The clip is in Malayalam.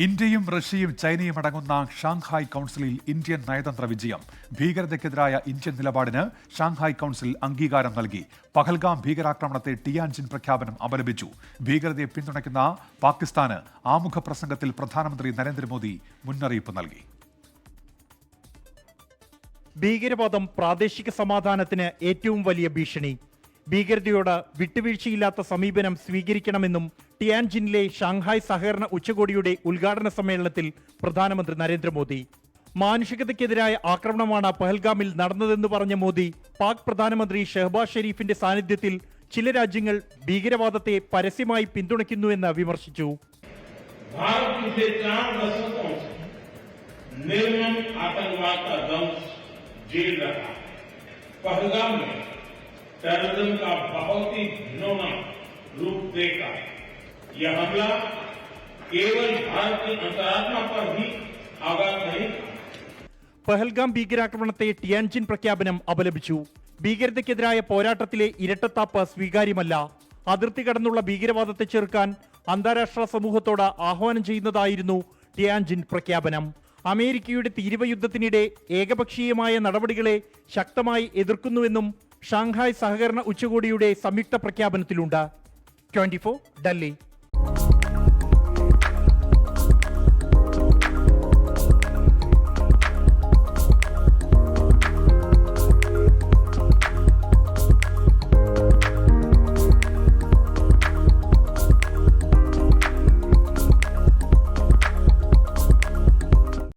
ഇന്ത്യയും റഷ്യയും ചൈനയും അടങ്ങുന്ന ഷാങ്ഹായ് കൗൺസിലിൽ ഇന്ത്യൻ നയതന്ത്ര വിജയം. ഭീകരതയ്ക്കെതിരായ ഇന്ത്യൻ നിലപാടിന് ഷാങ്ഹായ് കൗൺസിൽ അംഗീകാരം നൽകി. പഹൽഗാം ഭീകരാക്രമണത്തെ ടിയാൻജിൻ പ്രഖ്യാപനം അപലപിച്ചു. ഭീകരതയെ പിന്തുണയ്ക്കുന്ന പാകിസ്ഥാന് ആമുഖ പ്രസംഗത്തിൽ പ്രധാനമന്ത്രി നരേന്ദ്രമോദി മുന്നറിയിപ്പ് നൽകി. ഭീകരവാദം പ്രാദേശിക സമാധാനത്തിന് ഏറ്റവും വലിയ ഭീഷണി. ഭീകരതയോട് വിട്ടുവീഴ്ചയില്ലാത്ത സമീപനം സ്വീകരിക്കണമെന്നും ടിയാൻജിനിലെ ഷാങ്ഹായ് സഹകരണ ഉച്ചകോടിയുടെ ഉദ്ഘാടന സമ്മേളനത്തിൽ പ്രധാനമന്ത്രി നരേന്ദ്രമോദി. മാനുഷികതയ്ക്കെതിരായ ആക്രമണമാണ് പഹൽഗാമിൽ നടന്നതെന്ന് പറഞ്ഞ മോദി, പാക് പ്രധാനമന്ത്രി ഷെഹബാസ് ഷെരീഫിന്റെ സാന്നിധ്യത്തിൽ ചില രാജ്യങ്ങൾ ഭീകരവാദത്തെ പരസ്യമായി പിന്തുണയ്ക്കുന്നുവെന്ന് വിമർശിച്ചു. टेररिज्म का बहुत ही घिनौना रूप देखा। यह हमला केवल भारत की अंतरात्मा पर ही आघात नहीं। പഹൽഗാം ഭീകരാക്രമണത്തെ ടിയാൻജിൻ പ്രഖ്യാപനം അപലപിച്ചു. ഭീകരതയ്ക്കെതിരായ പോരാട്ടത്തിലെ ഇരട്ടത്താപ്പ് സ്വീകാര്യമല്ല. അതിർത്തി കടന്നുള്ള ഭീകരവാദത്തെ ചെറുക്കാൻ അന്താരാഷ്ട്ര സമൂഹത്തോട് ആഹ്വാനം ചെയ്യുന്നതായിരുന്നു ടിയാൻജിൻ പ്രഖ്യാപനം. അമേരിക്കയുടെ തീരുവ യുദ്ധത്തിനിടെ ഏകപക്ഷീയമായ നടപടികളെ ശക്തമായി എതിർക്കുന്നുവെന്നും ഷാങ്ഹായ് സഹകരണ ഉച്ചകോടിയുടെ സംയുക്ത പ്രഖ്യാപനത്തിലുണ്ട്. 24 ഡൽഹി.